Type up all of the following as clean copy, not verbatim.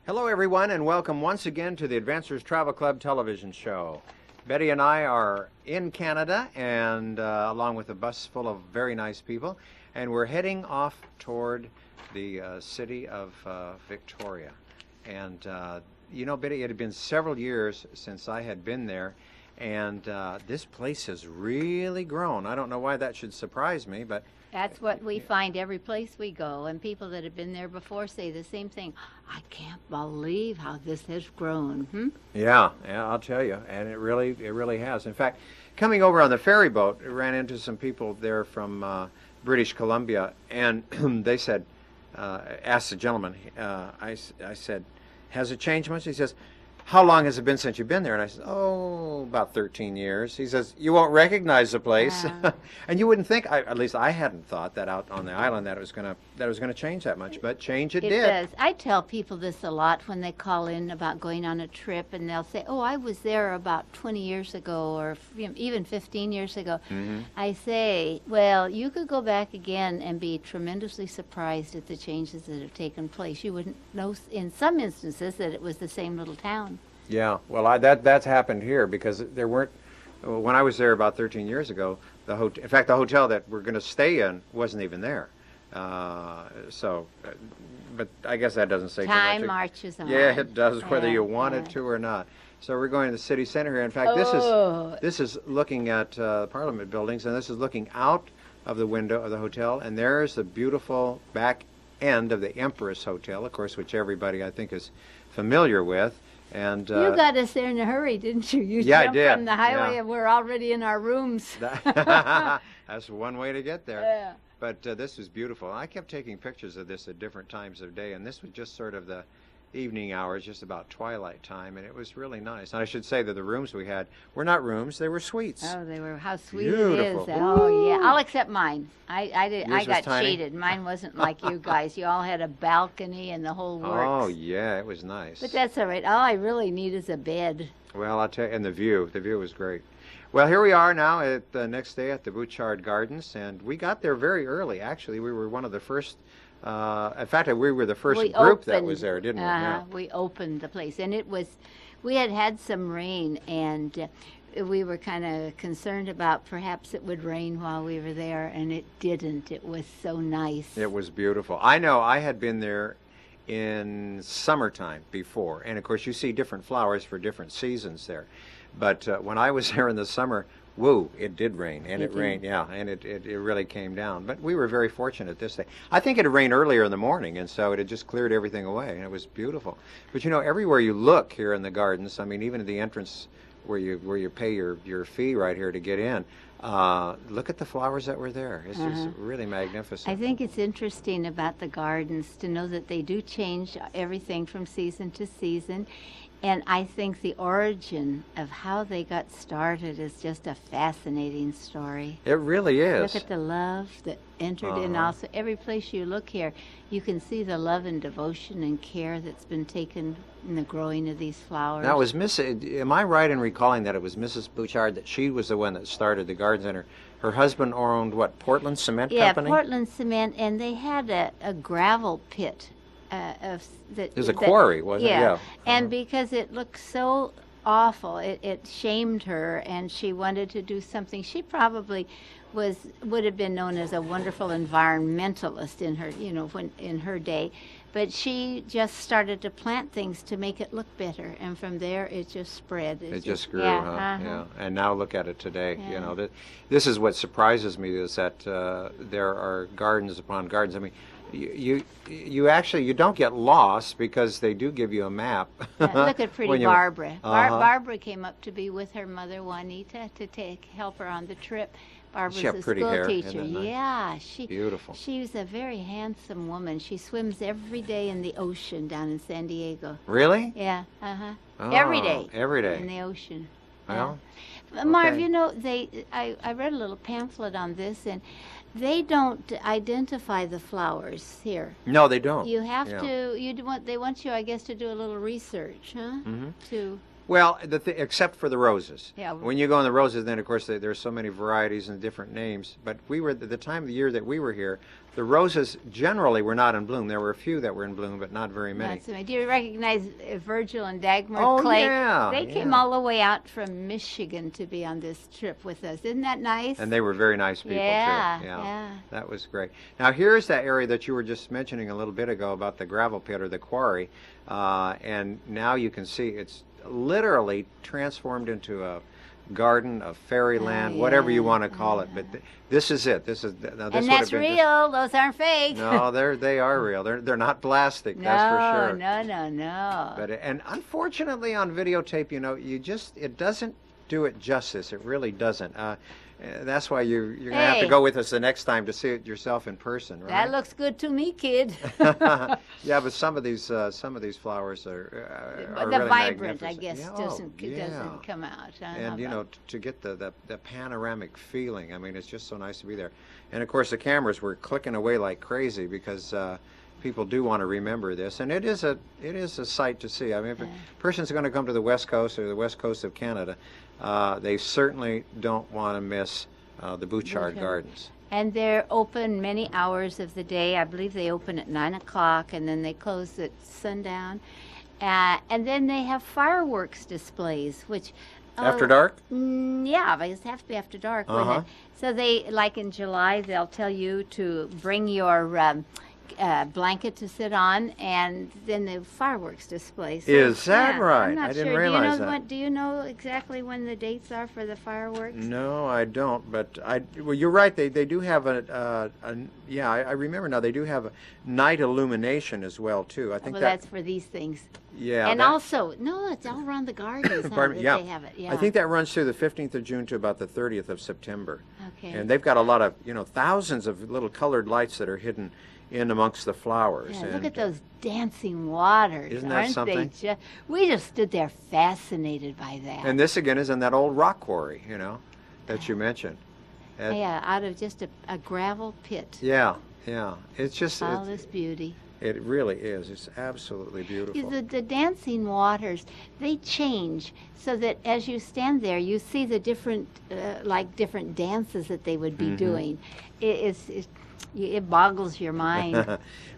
Hello, everyone, and welcome once again to the Advancers Travel Club television show. Betty and I are in Canada, and along with a bus full of very nice people, and we're heading off toward the city of Victoria. And you know, Betty, it had been several years since I had been there, and this place has really grown. I don't know why that should surprise me, but that's what we find every place we go, and people that have been there before say the same thing. I can't believe how this has grown. Yeah, I'll tell you, and it really has. In fact, coming over on the ferry boat, I ran into some people there from British Columbia, and they said, asked the gentleman, I said, has it changed much? He says, how long has it been since you've been there? And I said, oh, about 13 years. He says, you won't recognize the place. And you wouldn't think, at least I hadn't thought that out on the island that it was gonna change that much, but change it did. It does. I tell people this a lot when they call in about going on a trip, and they'll say, oh, I was there about 20 years ago, or even 15 years ago. I say, well, you could go back again and be tremendously surprised at the changes that have taken place. You wouldn't know in some instances that it was the same little town. Yeah, well, that's happened here because there weren't. When I was there about 13 years ago, in fact, the hotel that we're going to stay in wasn't even there. But I guess that doesn't say Time too much. marches on. Yeah, it does, whether you want it to or not. So we're going to the city center here. In fact, this is looking at Parliament buildings, and this is looking out of the window of the hotel, and there's the beautiful back end of the Empress Hotel, of course, which everybody I think is familiar with. And you got us there in a hurry, didn't you? You yeah, jumped I did. from the highway, and we're already in our rooms. That's one way to get there. Yeah. But this was beautiful. I kept taking pictures of this at different times of day, and this was just sort of the evening hours, just about twilight time, and it was really nice. And I should say that the rooms we had were not rooms; they were suites. Oh, they were. How sweet Beautiful. it is! Oh, yeah. I'll accept mine. I Yours got was tiny? cheated. Mine wasn't like you guys. You all had a balcony and the whole works. Oh yeah, it was nice. But that's all right. All I really need is a bed. Well, I'll tell you, and the view was great. Well, here we are now at the next day at the Bouchard Gardens, and we got there very early. Actually, we were one of the first. In fact, we were the first group that was there, didn't we? Yeah. We opened the place, and we had some rain, and we were kind of concerned about perhaps it would rain while we were there, and it didn't. It was so nice. It was beautiful. I know I had been there in summertime before, and of course you see different flowers for different seasons there. But when I was there in the summer, whoa, it did rain, and it rained, yeah, and it really came down. But we were very fortunate this day. I think it had rained earlier in the morning, and so it had just cleared everything away, and it was beautiful. But you know, everywhere you look here in the gardens, I mean, even at the entrance where you pay your fee right here to get in, look at the flowers that were there. It's just really magnificent. I think it's interesting about the gardens to know that they do change everything from season to season. And I think the origin of how they got started is just a fascinating story. It really is. Look at the love that entered in also. Every place you look here, you can see the love and devotion and care that's been taken in the growing of these flowers. Now, am I right in recalling that it was Mrs. Bouchard, that she was the one that started the gardens, and her husband owned, what, Portland Cement Company? Yeah, Portland Cement, and they had a gravel pit. It was a quarry, wasn't it? Yeah. And because it looked so awful, it shamed her, and she wanted to do something. She probably would have been known as a wonderful environmentalist in her, in her day, but she just started to plant things to make it look better, and from there it just spread. It just grew, Yeah. And now look at it today. Yeah. You know, this is what surprises me, is that there are gardens upon gardens. I mean, you actually don't get lost because they do give you a map. Look at pretty Barbara. Barbara came up to be with her mother Juanita to help her on the trip. Barbara's a school teacher. Yeah, beautiful. She's a very handsome woman. She swims every day in the ocean down in San Diego. Really? Yeah. Oh, every day. Every day in the ocean. Well, Marv, you know, I read a little pamphlet on this, and they don't identify the flowers here. No, they don't. You have to. They want you, I guess, to do a little research, huh? Well, except for the roses. Yeah. When you go on the roses, then of course there's so many varieties and different names. But we were the time of the year that we were here, the roses generally were not in bloom. There were a few that were in bloom, but not very many. That's right. Do you recognize Virgil and Dagmar Oh, Clay? yeah, They came all the way out from Michigan to be on this trip with us. Isn't that nice? And they were very nice people Yeah, too. yeah. That was great. Now here's that area that you were just mentioning a little bit ago about the gravel pit or the quarry, and now you can see it's literally transformed into a garden of fairyland, whatever you want to call it. But this is it. This is now. This And would have that's been real. Those aren't fake. No, they are real. They're not plastic. That's for sure. No. But and unfortunately on videotape, it doesn't do it justice. It really doesn't. That's why you're gonna have to go with us the next time to see it yourself in person, right? That looks good to me, kid. Yeah, but some of these flowers are the really vibrant, magnificent. I guess, Yeah, doesn't come out. And to get the panoramic feeling, I mean, it's just so nice to be there. And of course, the cameras were clicking away like crazy because people do want to remember this, and it is a sight to see. I mean, if a person's going to come to the West Coast or the West Coast of Canada, they certainly don't want to miss the Bouchard Gardens. And they're open many hours of the day. I believe they open at 9 o'clock, and then they close at sundown. And then they have fireworks displays, which... After dark? Yeah, because it has to be after dark. So they, like in July, they'll tell you to bring your blanket to sit on, and then the fiurworks display. So, is that right? I'm not I didn't sure. realize that. Do you know exactly when the dates are for the fireworks? No, I don't. But well, you're right. They do have I remember now. They do have a night illumination as well too. I think that's for these things. Yeah. And also, it's all around the gardens. Pardon, They have it. Yeah. I think that runs through the 15th of June to about the 30th of September. Okay. And they've got a lot of thousands of little colored lights that are hidden in amongst the flowers. Yeah, and look at those dancing waters. Isn't that aren't something? They we just stood there fascinated by that. And this again is in that old rock quarry, that you mentioned. Out of just a gravel pit. Yeah. It's just all this beauty. It really is. It's absolutely beautiful. The dancing waters, they change so that as you stand there, you see the different dances that they would be doing. It boggles your mind.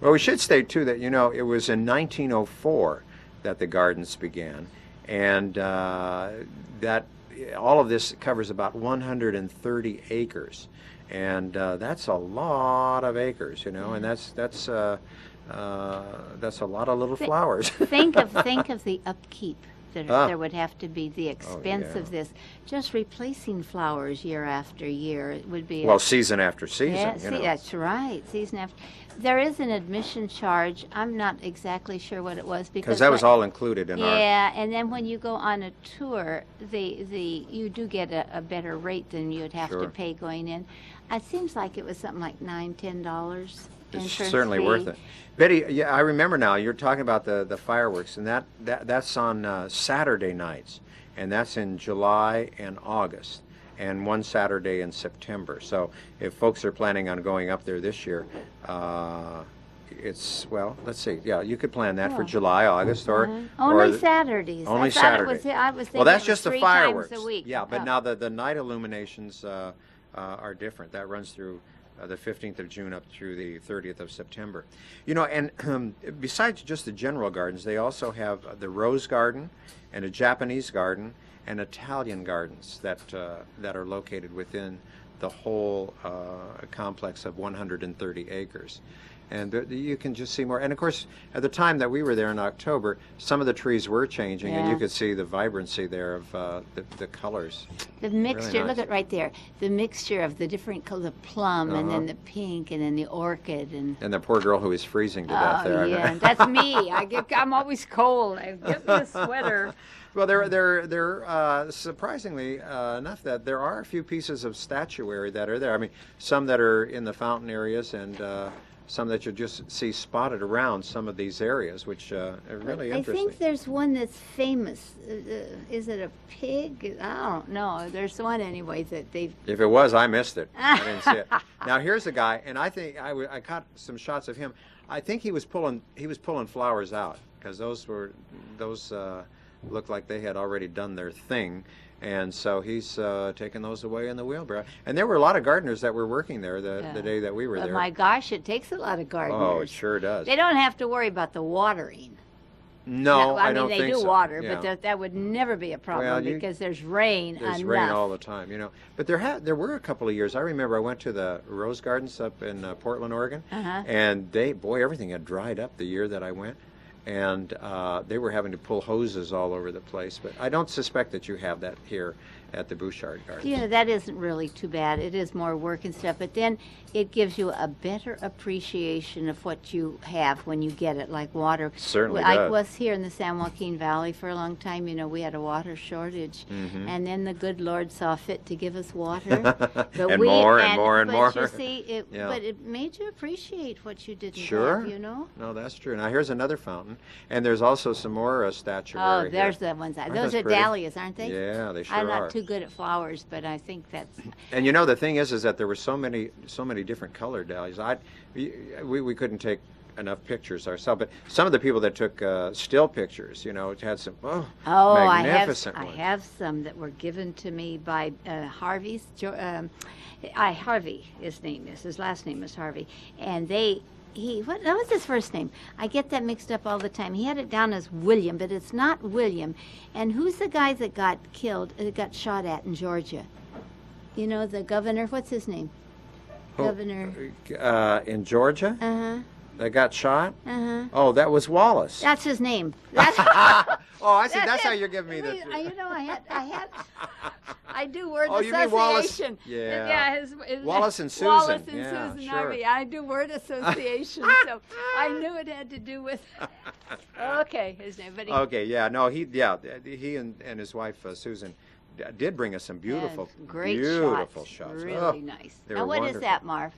Well, we should state, too, that, it was in 1904 that the gardens began, and that all of this covers about 130 acres, and that's a lot of acres, and that's a lot of little flowers. think of the upkeep that there would have to be, the expense of this. Just replacing flowers year after year would be... Well, season after season, Yeah, that's right, season after... There is an admission charge. I'm not exactly sure what it was because that was all included in our... Yeah, and then when you go on a tour, you do get a better rate than you'd have to pay going in. It seems like it was something like $9-10. It's certainly worth it. Betty, I remember now, you're talking about the fireworks, and that's on Saturday nights, and that's in July and August, and one Saturday in September. So if folks are planning on going up there this year, let's see. Yeah, you could plan that for July, August, or only Saturdays. Only Saturdays. I was thinking that's just the fireworks. Times a week. Yeah, but now the night illuminations are different. That runs through the 15th of June up through the 30th of September. And besides just the general gardens, they also have the Rose Garden and a Japanese garden and Italian gardens that are located within the whole complex of 130 acres. And you can just see more. And of course, at the time that we were there in October, some of the trees were changing, and you could see the vibrancy there of the colors. The mixture, really nice. Look at right there, the mixture of the different colors, the plum, and then the pink, and then the orchid, and the poor girl who was freezing to death there. Yeah, that's me. I'm always cold. I get me a sweater. Well, there surprisingly enough that there are a few pieces of statuary that are there. I mean, some that are in the fountain areas, and some that you just see spotted around some of these areas, which are really interesting. I think there's one that's famous. Is it a pig? I don't know. There's one anyway that they've... If it was, I missed it. I didn't see it. Now here's a guy, and I think I caught some shots of him. I think he was pulling flowers out, because those looked like they had already done their thing. And so he's taking those away in the wheelbarrow. And there were a lot of gardeners that were working there the day that we were But there. my gosh, it takes a lot of gardeners. Oh, it sure does. They don't have to worry about the watering. No, I mean, don't they think do so. water, Yeah. but that would never be a problem Well, because there's rain There's enough. rain all the time, you know. But there were a couple of years. I remember I went to the Rose Gardens up in Portland, Oregon, and everything had dried up the year that I went, and they were having to pull hoses all over the place. But I don't suspect that you have that here at the Bouchard Gardens. You know, that isn't really too bad. It is more work and stuff, but then it gives you a better appreciation of what you have when you get it, like water. Certainly I does. was here in the San Joaquin Valley for a long time. You know, we had a water shortage, and then the good Lord saw fit to give us water. But And more and more. But you see, Yeah. but it made you appreciate what you didn't Sure. have, you know? No, that's true. Now here's another fountain, and there's also some more statuary. Oh, there's here. the ones. Aren't Those those are pretty? dahlias, aren't they? Yeah, they sure I'm are. not too good at flowers, but I think that's... And you know the thing is that there were so many different colored dahlias. We couldn't take enough pictures ourselves, but some of the people that took still pictures, you know, it had some magnificent I ones. have some that were given to me by Harvey, his name is, his last name is Harvey, and what was his first name? I get that mixed up all the time. He had it down as William, but it's not William. And who's the guy that got killed, got shot at in Georgia? You know, the governor, what's his name? Governor. In Georgia, Uh-huh. that got shot. Uh-huh. Oh, that was Wallace. That's his name. That's, Oh, I see. That's it. how you're giving me the. You know, I do word Oh, you mean Wallace? association. Yeah. His Wallace and Susan. Wallace and Yeah, Susan sure. Ivy. I do word association, so I knew it had to do with. Okay, his name, but he. Okay, yeah, no, he and his wife Susan did bring us some beautiful, great beautiful shots. shots. Really Oh, nice. they Now, were what wonderful. is that, Marv?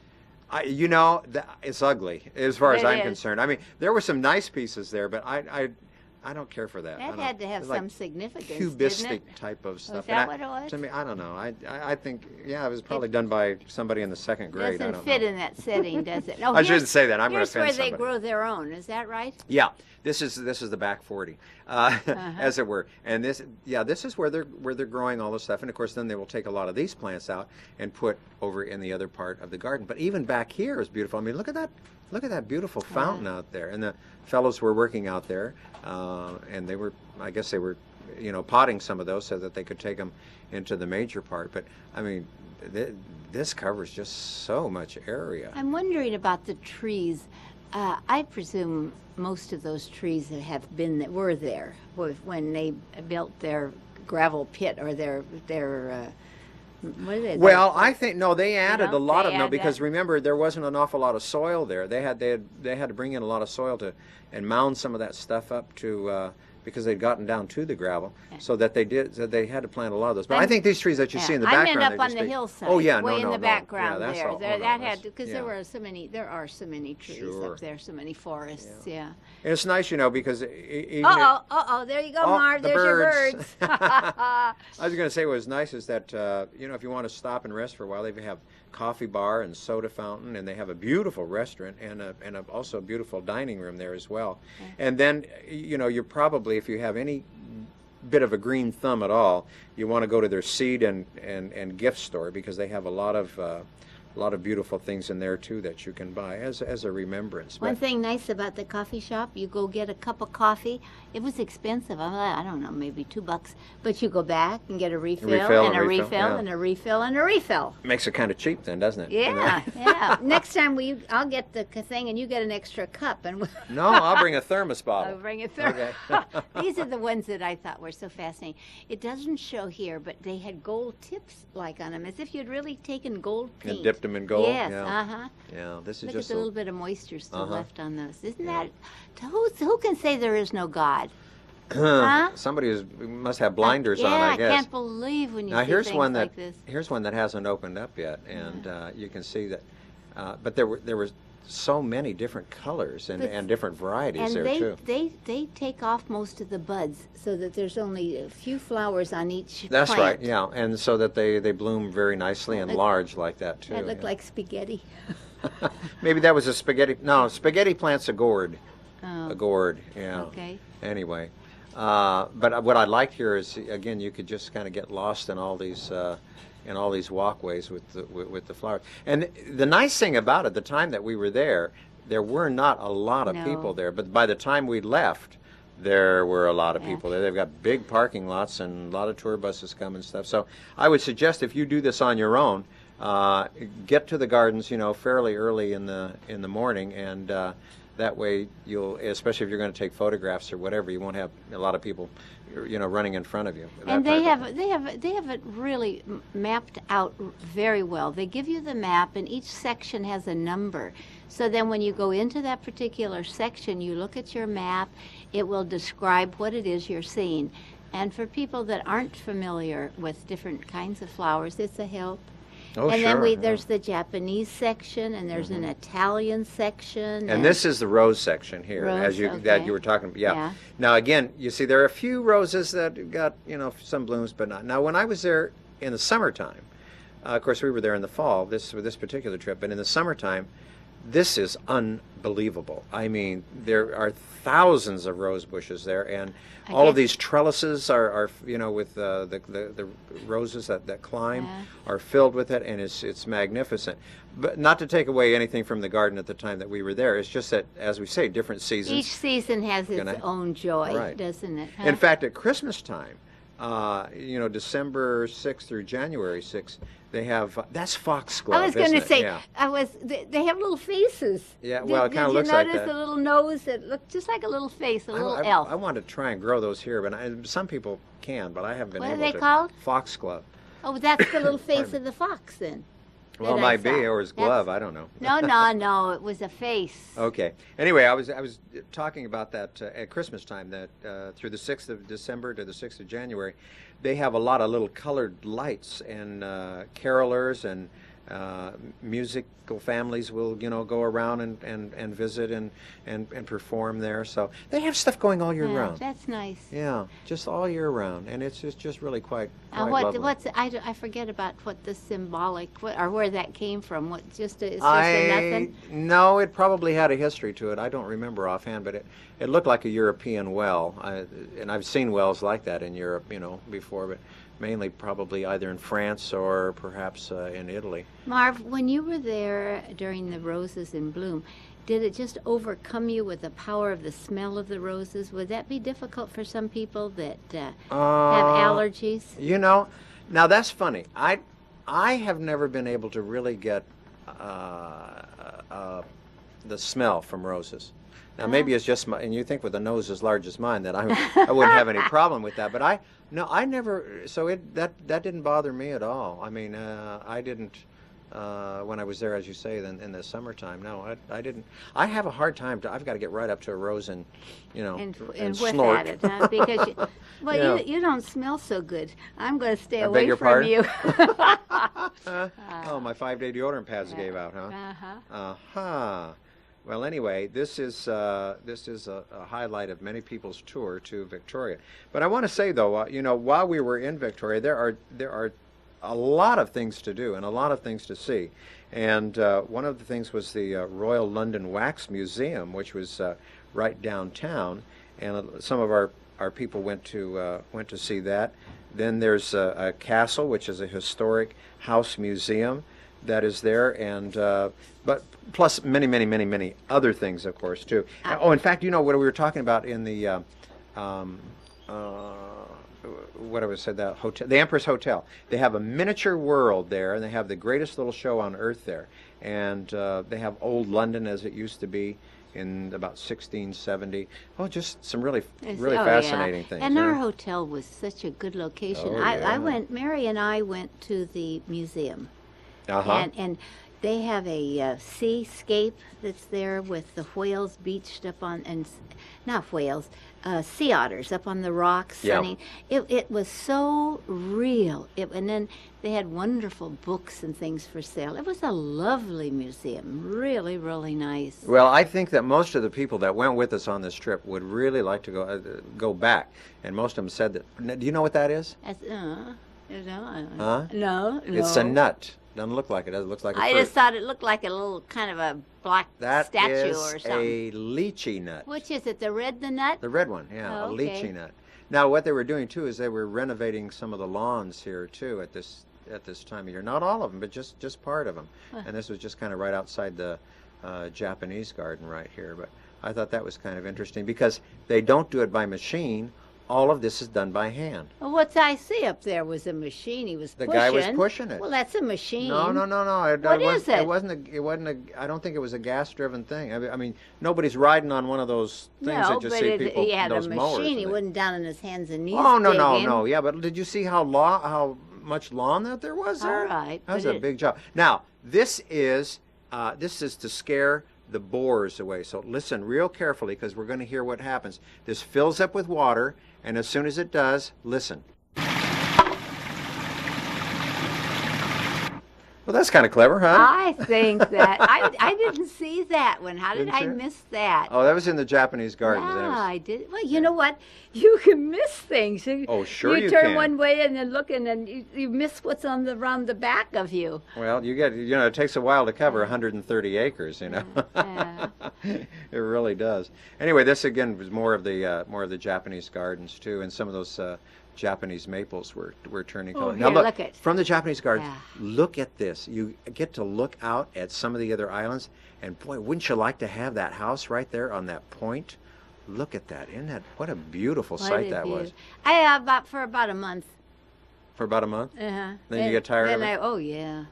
You know, it's ugly as far as It I'm is. concerned. I mean, there were some nice pieces there, but I don't care for that. I That don't- had to have it's like some significance, didn't cubistic it? type of stuff. Was that And what it was? To me, I don't know. I think, yeah, it was probably done by somebody in the second grade. I Doesn't don't fit know. in that setting, does it? Oh, I shouldn't say that. I'm going to here's offend where they somebody. grow their own. Is that right? Yeah, this is the back 40, as it were, and this is where they're growing all this stuff, and of course then they will take a lot of these plants out and put over in the other part of the garden. But even back here is beautiful. I mean, look at that beautiful fountain out there, and the fellows were working out there, and I guess they were, you know, potting some of those so that they could take them into the major part. But I mean, this covers just so much area. I'm wondering about the trees. I presume most of those trees that were there when they built their gravel pit or their what is it? Well, I think no, they added know, a lot they of them add because that. remember there wasn't an awful lot of soil there. They had to bring in a lot of soil and mound some of that stuff up to because they'd gotten down to the gravel, so that they had to plant a lot of those. But I think these trees that you see in the I background, meant they're up on just the big. hillside. Oh yeah, way in the no. background Yeah, that's there. all, There no, that that's- had because yeah. there are so many trees Sure. up there, so many forests. Yeah. And it's nice, you know, because There you go, Oh, Marv. the There's your birds. birds. I was going to say what was nice is that, you know, if you want to stop and rest for a while, they have coffee bar and soda fountain, and they have a beautiful restaurant and also a beautiful dining room there as well. Okay. And then, you know, you're probably, if you have any bit of a green thumb at all, you want to go to their seed and gift store because they have a lot of beautiful things in there too that you can buy as a remembrance. One But- thing nice about the coffee shop, you go get a cup of coffee. It was expensive. I don't know, maybe $2. But you go back and get a refill, Refill and and a refill, refill, yeah. and a refill, and a refill. Makes it kind of cheap then, doesn't it? You know? Yeah, yeah. Next time I'll get the thing, and you get an extra cup, and No, I'll bring a thermos I'll bottle. bring it through. Okay. These are the ones that I thought were so fascinating. It doesn't show here, but they had gold tips like on them, as if you'd really taken gold paint. And dipped them in gold. Yes, Yeah. Yeah, this is Look just at the little bit of moisture still Uh-huh. left on those. Isn't Yeah. that who can say there is no God? Huh? Somebody must have blinders on, Yeah, I guess. can't believe when you Now see here's things one like this. here's one that hasn't opened up yet, and you can see that. But there were so many different colors But- and different varieties And there too. they take off most of the buds so that there's only a few flowers on each That's plant. right, yeah, and so that they bloom very nicely and Like- large like that too. That looked yeah. like spaghetti. Maybe that was a spaghetti. No, spaghetti plant's a gourd. Oh, A gourd, yeah. okay. Anyway, But what I liked here is, again, you could just kind of get lost in all these walkways with the flowers. And the nice thing about it, the time that we were there were not a lot of No. people there. But by the time we left, there were a lot of Yeah. people there. They've got big parking lots and a lot of tour buses come and stuff. So I would suggest if you do this on your own, get to the gardens, fairly early in the morning, and that way you'll, especially if you're going to take photographs or whatever, you won't have a lot of people, running in front of you. And that type of they have it really mapped out very well. They give you the map, and each section has a number. So then when you go into that particular section, you look at your map, it will describe what it is you're seeing. And for people that aren't familiar with different kinds of flowers, it's a help. Oh, and sure. then there's the Japanese section, and there's an Italian section. And this is the rose section here, Rose, that okay. you were talking about. Yeah. Yeah. Now again, you see there are a few roses that got some blooms, but not. Now when I was there in the summertime, of course we were there in the fall. This particular trip, but in the summertime, this is unbelievable. I mean, there are thousands of rose bushes there, and all of these trellises are with the roses that climb Yeah. are filled with it, and it's magnificent. But not to take away anything from the garden at the time that we were there. It's just that, as we say, different seasons. Each season has its own joy, Right. doesn't it? In fact, at Christmas time, December 6th through January 6th, they have that's foxglove. I was going to isn't it? say, Yeah. They have little faces. Yeah, well, it kinda did looks you like notice that. the little nose that looked just like a little face, a little elf? I want to try and grow those here, but some people can, but I haven't been What are able they to. called? Foxglove. Oh, that's the little face of the fox then. Well, it that I might be, saw. or his glove. I don't know. No, it was a face. Okay. Anyway, I was talking about that at Christmas time. That through the 6th of December to the 6th of January, they have a lot of little colored lights, and carolers and musical families will go around and visit and perform there. So they have stuff going all year Yeah, round. that's nice. Yeah, just all year round, and it's just really quite lovely. I forget about what the symbolic or where that came from. It's just a nothing. No, it probably had a history to it. I don't remember offhand, but it looked like a European well, and I've seen wells like that in Europe, before, but mainly probably either in France or perhaps in Italy. Marv, when you were there during the roses in bloom, did it just overcome you with the power of the smell of the roses? Would that be difficult for some people that have allergies? Now that's funny. I have never been able to really get the smell from roses. Now maybe it's just and you think with a nose as large as mine that I wouldn't have any problem with that, but I never. So that didn't bother me at all. I mean, I didn't when I was there, as you say, in the summertime. No, I didn't. I have a hard time. I've got to get right up to a rose and And whiff snort. at it, huh? Because Yeah. you don't smell so good. I'm going to stay I beg away your from pardon? you. Oh, my 5-day deodorant pads gave out, huh? Uh-huh. Uh-huh. Well, anyway, this is a highlight of many people's tour to Victoria. But I want to say, though, while we were in Victoria, there are a lot of things to do and a lot of things to see. And one of the things was the Royal London Wax Museum, which was right downtown, and some of our people went to see that. Then there's a castle, which is a historic house museum that is there, and but plus many other things, of course, too. Oh, in fact, what we were talking about in the what I would say, that hotel, the Empress Hotel. They have a miniature world there, and they have the greatest little show on earth there. And they have old London as it used to be in about 1670. Oh, just some really fascinating things. And our hotel was such a good location. Oh, yeah. Mary and I went to the museum. Uh-huh. And they have a seascape that's there with the whales beached up on, and not whales, sea otters up on the rocks. Yeah. Sunning. It was so real. And then they had wonderful books and things for sale. It was a lovely museum, really, really nice. Well, I think that most of the people that went with us on this trip would really like to go back, and most of them said that. Do you know what that is? As, Huh? No. It's a nut. Doesn't look like it. It looks like a I fruit. just thought it looked like a little kind of a black That statue is or something. a lychee nut. Which is it? The nut? The red one, yeah, Oh, a okay. lychee nut. Now, what they were doing too is they were renovating some of the lawns here too at this time of year. Not all of them, but just part of them. Huh. And this was just kind of right outside the Japanese garden right here. But I thought that was kind of interesting because they don't do it by machine. All of this is done by hand. Well, what I see up there was a machine. He was The pushing. guy was pushing it. Well, that's a machine. No. What is it? It wasn't a. I don't think it was a gas-driven thing. I mean, nobody's riding on one of those things that just but see people. he had a those mowers. machine. He and wasn't down on his hands and knees. Oh no digging. Yeah, but did you see how much lawn that there was there? All right, That was but a big job. Now this is to scare the boars away. So listen real carefully because we're going to hear what happens. This fills up with water, and as soon as it does, listen. Well, that's kind of clever, huh? I think that I didn't see that one. How did Didn't I you? miss that? Oh, that was in the Japanese gardens. and it Yeah, was- I did. Well, you know what? You can miss things. Oh, sure you turn can. one way and then look, and then you miss what's around the back of you. Well, it takes a while to cover 130 acres, you know. Yeah. It really does. Anyway, this again was more of the Japanese gardens too, and some of those Japanese maples were turning Oh, color. here, Now look at- from the Japanese gardens. Yeah. Look at this. You get to look out at some of the other islands, and boy, wouldn't you like to have that house right there on that point? Look at that. Isn't that what a beautiful What sight a that view. was? For about a month. For about a month. Uh-huh. Then you get tired of it? Oh yeah.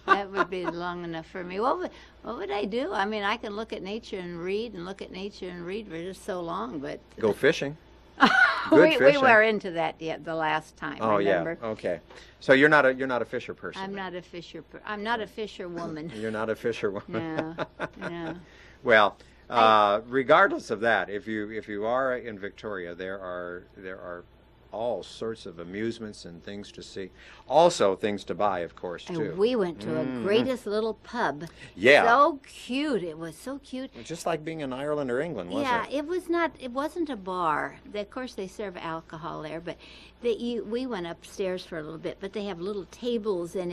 That would be long enough for me. What would I do? I mean, I can look at nature and read for just so long, but Go fishing. Good we fishing. were into that the last time. Oh remember? yeah. Okay. So you're not a fisher person. I'm then. not a fisher. I'm not a fisher woman. You're not a fisherwoman. Yeah. Well, regardless of that, if you are in Victoria, there are all sorts of amusements and things to see. Also, things to buy, of course, too. And we went to a greatest little pub. Yeah. So cute. It was so cute. Just like being in Ireland or England, wasn't it? It was not. It wasn't a bar. Of course, they serve alcohol there, but we went upstairs for a little bit. But they have little tables, and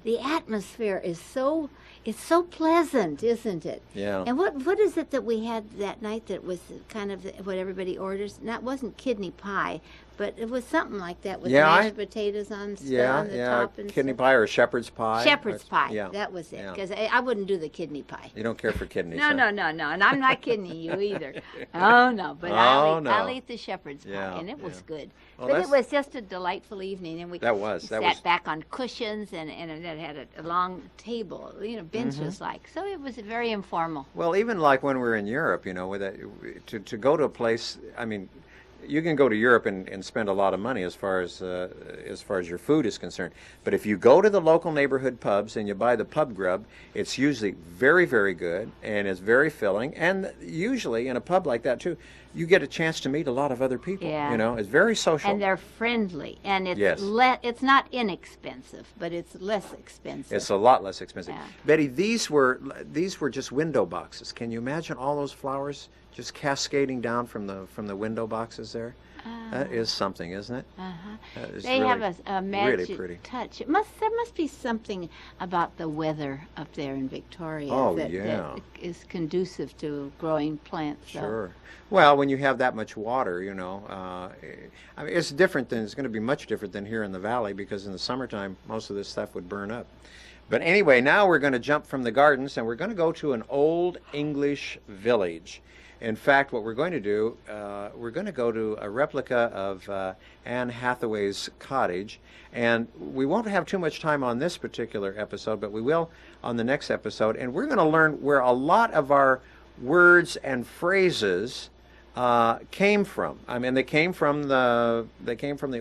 the atmosphere is so. It's so pleasant, isn't it? Yeah. And what is it that we had that night that was kind of what everybody orders? That wasn't kidney pie, but it was something like that with mashed potatoes on the top and kidney stuff. pie or shepherd's pie. Shepherd's pie. Yeah. That was it. Yeah. Because I wouldn't do the kidney pie. You don't care for kidneys. No, huh? no, and I'm not kidding you either. Oh no, but I'll eat the shepherd's pie, Yeah, and it was yeah. good. Well, but it that's- was just a delightful evening, and we sat back on cushions, and it had a long table, benches like. So it was very informal. Well, even like when we're in Europe, to go to a place, I mean, you can go to Europe and spend a lot of money as far as your food is concerned. But if you go to the local neighborhood pubs and you buy the pub grub, it's usually very, very good and it's very filling. And usually in a pub like that too, you get a chance to meet a lot of other people. Yeah. It's very social. And they're friendly, and it's Yes. it's not inexpensive, but it's less expensive. It's a lot less expensive. Yeah. Betty, these were just window boxes. Can you imagine all those flowers just cascading down from the window boxes there? That is something, isn't it? That is They really, have a really magic pretty. touch. There must be something about the weather up there in Victoria Oh, that yeah. is conducive to growing plants. so. Sure. Well, when you have that much water, I mean, it's different than it's going to be much different than here in the valley because in the summertime most of this stuff would burn up. But anyway, now we're going to jump from the gardens and we're going to go to an old English village. In fact, what we're going to do, we're going to go to a replica of Anne Hathaway's cottage. And we won't have too much time on this particular episode, but we will on the next episode. And we're going to learn where a lot of our words and phrases came from. I mean, they came from the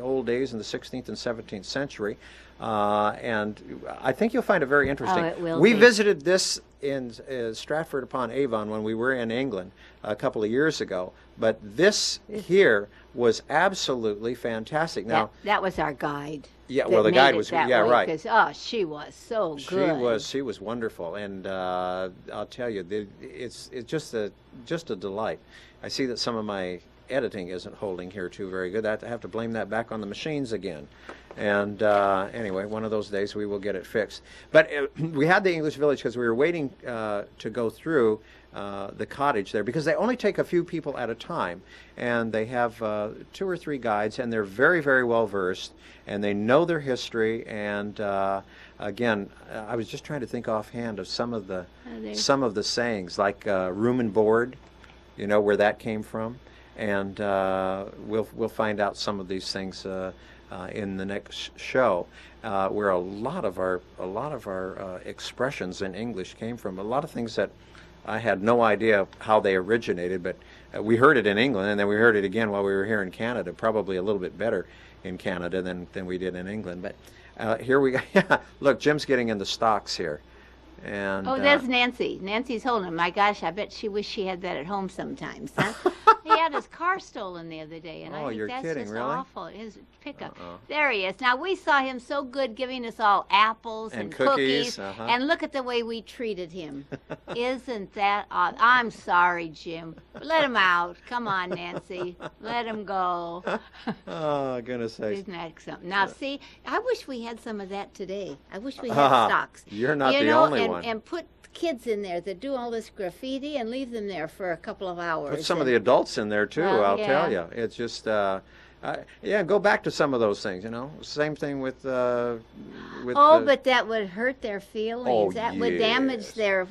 old days in the 16th and 17th century. And I think you'll find it very interesting. Oh, it will We be. visited this in Stratford-upon-Avon when we were in England a couple of years ago. But this here was absolutely fantastic. Now, that was our guide. yeah, that well, the made guide it was, that yeah, way, right. 'cause, she was so good. She was wonderful, and I'll tell you, it's just a delight. I see that some of my editing isn't holding here too very good. I have to blame that back on the machines again. And anyway, one of those days we will get it fixed. But we had the English Village because we were waiting to go through the cottage there, because they only take a few people at a time, and they have 2 or 3 guides, and they're very, very well versed, and they know their history. And again, I was just trying to think offhand of some of the sayings, like room and board, you know, where that came from. And we'll find out some of these things in the next show, where a lot of our expressions in English came from. A lot of things that I had no idea how they originated, but we heard it in England, and then we heard it again while we were here in Canada. Probably a little bit better in Canada than we did in England. But here we go. Look, Jim's getting into stocks here. And, that's Nancy. Nancy's holding him. My gosh, I bet she wished she had that at home sometimes. Huh? He had his car stolen the other day, and I think you're that's kidding, just really? awful. His pickup. There he is. Now, we saw him so good giving us all apples and cookies. And look at the way we treated him. Isn't that odd? I'm sorry, Jim. Let him out. Come on, Nancy. Let him go. Oh, goodness sakes. Isn't that something? Now, see, I wish we had some of that today. I wish we had stocks. You're not the only one. And put kids in there that do all this graffiti and leave them there for a couple of hours. Put some of the adults in there too. I'll tell you, it's just go back to some of those things. You know, same thing with. But that would hurt their feelings. Oh, that would damage their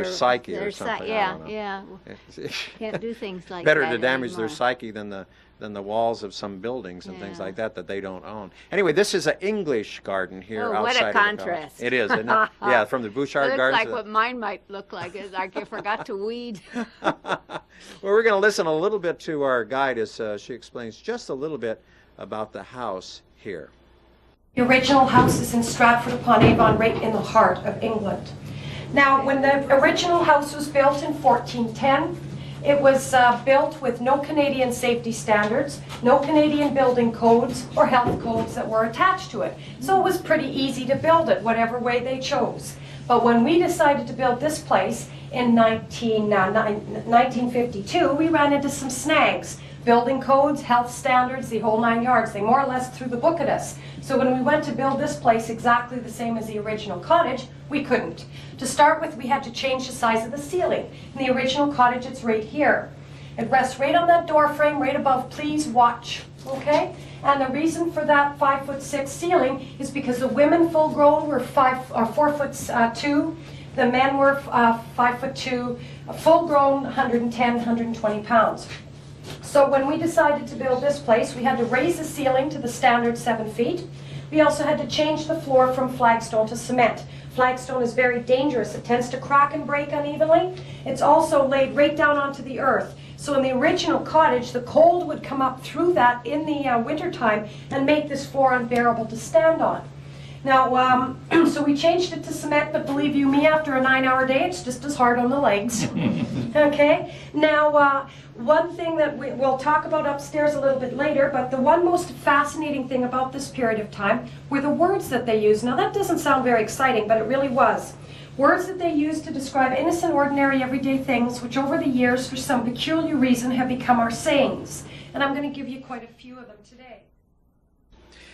psyche or something. Yeah. Can't do things like Better that to damage anymore. their psyche than the walls of some buildings and things like that they don't own. Anyway, this is an English garden here outside. What a of the contrast. It is, isn't it? Yeah, from the Bouchard It looks Gardens. like what mine might look like. It's like I forgot to weed. Well, we're going to listen a little bit to our guide as she explains just a little bit about the house here. The original house is in Stratford-upon-Avon, right in the heart of England. Now, when the original house was built in 1410, it was built with no Canadian safety standards, no Canadian building codes or health codes that were attached to it. So it was pretty easy to build it, whatever way they chose. But when we decided to build this place in 1952, we ran into some snags. Building codes, health standards, the whole 9 yards. They more or less threw the book at us. So when we went to build this place exactly the same as the original cottage, we couldn't. To start with, we had to change the size of the ceiling. In the original cottage, it's right here. It rests right on that door frame, right above, please watch, okay? And the reason for that 5'6" ceiling is because the women full grown were 4'2". The men were 5'2", full grown 110, 120 pounds. So when we decided to build this place, we had to raise the ceiling to the standard 7 feet. We also had to change the floor from flagstone to cement. Flagstone is very dangerous. It tends to crack and break unevenly. It's also laid right down onto the earth. So in the original cottage, the cold would come up through that in the wintertime and make this floor unbearable to stand on. Now, so we changed it to cement, but believe you me, after a 9-hour day, it's just as hard on the legs. Okay? Now, one thing that we'll talk about upstairs a little bit later, but the one most fascinating thing about this period of time were the words that they used. Now, that doesn't sound very exciting, but it really was. Words that they used to describe innocent, ordinary, everyday things, which over the years, for some peculiar reason, have become our sayings. And I'm going to give you quite a few of them today.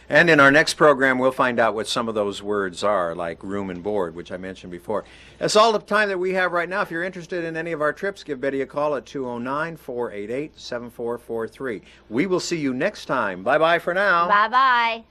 And in our next program, we'll find out what some of those words are, like room and board, which I mentioned before. That's all the time that we have right now. If you're interested in any of our trips, give Betty a call at 209-488-7443. We will see you next time. Bye-bye for now. Bye-bye.